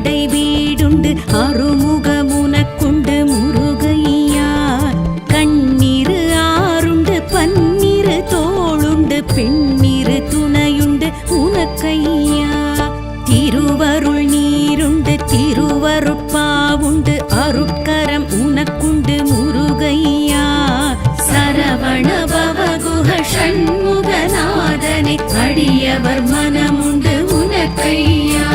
அறுபடை வீடுண்டு அறுமுகமுனக்குண்டு முருகையா கண்ணீரு ஆறுண்டு பன்னிரு தோளுண்டு பெண்ணிரு துணையுண்டு உனக்கையா திருவருள் நீருண்டு திருவருட்பாவுண்டு அருட்கரம் உனக்குண்டு முருகையா சரவண பவகுஹ ஷண்முகநாதனை அடியவர் மனமுண்டு உனக்கையா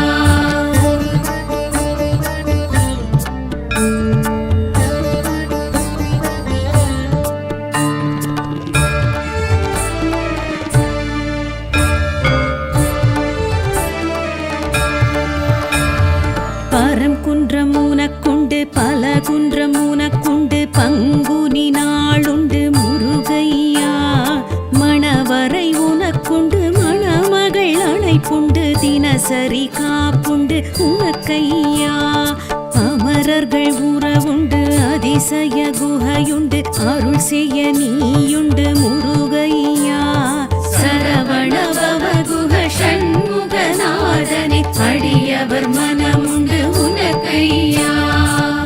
பரம் குன்றம் உனக்குண்டு பல குன்றம் உனக்குண்டு பங்குனி நாளுண்டு முருகையா மணவரை உனக்குண்டு மணமகள் அழைப்புண்டு தினசரி காப்புண்டு உனக்கையா அமரர்கள் உறவுண்டு அதிசய குகையுண்டு அருள் செய்ய நீயுண்டு முருக